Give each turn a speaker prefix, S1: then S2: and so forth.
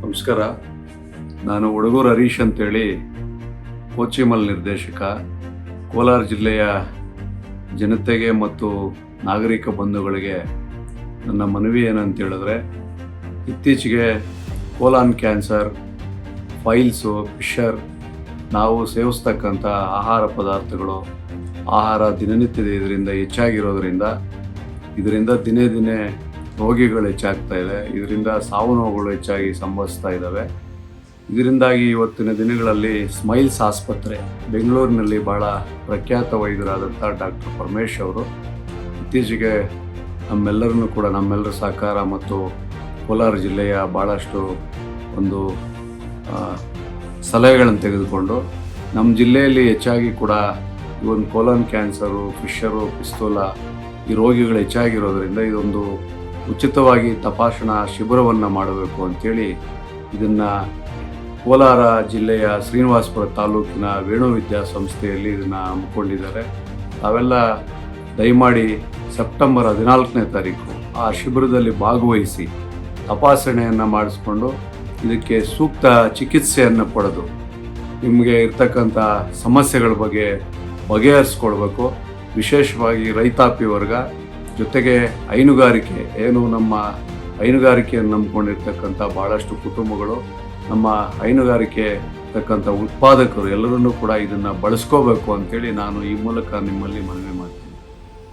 S1: ನಮಸ್ಕಾರ. ನಾನು ಹುಡುಗೂರು ಹರೀಶ್ ಅಂತೇಳಿ ಕೋಚಿಮಲ್ ನಿರ್ದೇಶಕ. ಕೋಲಾರ ಜಿಲ್ಲೆಯ ಜನತೆಗೆ ಮತ್ತು ನಾಗರಿಕ ಬಂಧುಗಳಿಗೆ ನನ್ನ ಮನವಿ ಏನಂತ ಹೇಳಿದ್ರೆ, ಇತ್ತೀಚೆಗೆ ಕೋಲಾನ್ ಕ್ಯಾನ್ಸರ್, ಫೈಲ್ಸು, ಫಿಶರ್, ನಾವು ಸೇವಿಸ್ತಕ್ಕಂಥ ಆಹಾರ ಪದಾರ್ಥಗಳು, ಆಹಾರ ದಿನನಿತ್ಯದ ಇದರಿಂದ ಹೆಚ್ಚಾಗಿರೋದ್ರಿಂದ ದಿನೇ ದಿನೇ ರೋಗಿಗಳು ಹೆಚ್ಚಾಗ್ತಾ ಇದೆ. ಇದರಿಂದ ಸಾವು ನೋವುಗಳು ಹೆಚ್ಚಾಗಿ ಸಂಭವಿಸ್ತಾ ಇದ್ದಾವೆ. ಇದರಿಂದಾಗಿ ಇವತ್ತಿನ ದಿನಗಳಲ್ಲಿ ಸ್ಮೈಲ್ಸ್ ಆಸ್ಪತ್ರೆ ಬೆಂಗಳೂರಿನಲ್ಲಿ ಭಾಳ ಪ್ರಖ್ಯಾತ ವೈದ್ಯರಾದಂಥ ಡಾಕ್ಟರ್ ಪರಮೇಶ್ ಅವರು ಇತ್ತೀಚೆಗೆ ನಮ್ಮೆಲ್ಲರ ಸಹಕಾರ ಮತ್ತು ಕೋಲಾರ ಜಿಲ್ಲೆಯ ಭಾಳಷ್ಟು ಒಂದು ಸಲಹೆಗಳನ್ನು ತೆಗೆದುಕೊಂಡು ನಮ್ಮ ಜಿಲ್ಲೆಯಲ್ಲಿ ಹೆಚ್ಚಾಗಿ ಕೂಡ ಈ ಒಂದು ಕೋಲಾನ್ ಕ್ಯಾನ್ಸರು, ಫಿಶರು, ಪಿಸ್ತೂಲ ಈ ರೋಗಿಗಳು ಹೆಚ್ಚಾಗಿರೋದ್ರಿಂದ ಇದೊಂದು ಉಚಿತವಾಗಿ ತಪಾಸಣಾ ಶಿಬಿರವನ್ನು ಮಾಡಬೇಕು ಅಂಥೇಳಿ ಇದನ್ನು ಕೋಲಾರ ಜಿಲ್ಲೆಯ ಶ್ರೀನಿವಾಸಪುರ ತಾಲೂಕಿನ ವೇಣು ವಿದ್ಯಾಸಂಸ್ಥೆಯಲ್ಲಿ ಇದನ್ನು ಹಮ್ಮಿಕೊಂಡಿದ್ದಾರೆ. ತಾವೆಲ್ಲ ದಯಮಾಡಿ ಸೆಪ್ಟೆಂಬರ್ 14ನೇ ತಾರೀಕು ಆ ಶಿಬಿರದಲ್ಲಿ ಭಾಗವಹಿಸಿ ತಪಾಸಣೆಯನ್ನು ಮಾಡಿಸ್ಕೊಂಡು ಇದಕ್ಕೆ ಸೂಕ್ತ ಚಿಕಿತ್ಸೆಯನ್ನು ಪಡೆದು ನಿಮಗೆ ಇರ್ತಕ್ಕಂಥ ಸಮಸ್ಯೆಗಳ ಬಗ್ಗೆ ಬಗೆಹರಿಸ್ಕೊಳ್ಬೇಕು. ವಿಶೇಷವಾಗಿ ರೈತಾಪಿ ವರ್ಗ ಜೊತೆಗೆ ಹೈನುಗಾರಿಕೆ, ನಮ್ಮ ಹೈನುಗಾರಿಕೆಯನ್ನು ನಂಬಿಕೊಂಡಿರ್ತಕ್ಕಂಥ ಭಾಳಷ್ಟು ಕುಟುಂಬಗಳು, ನಮ್ಮ ಹೈನುಗಾರಿಕೆ ಇರ್ತಕ್ಕಂಥ ಉತ್ಪಾದಕರು ಎಲ್ಲರನ್ನೂ ಕೂಡ ಇದನ್ನು ಬಳಸ್ಕೋಬೇಕು ಅಂತೇಳಿ ನಾನು ಈ ಮೂಲಕ ನಿಮ್ಮಲ್ಲಿ ಮನವಿ ಮಾಡ್ತೀನಿ.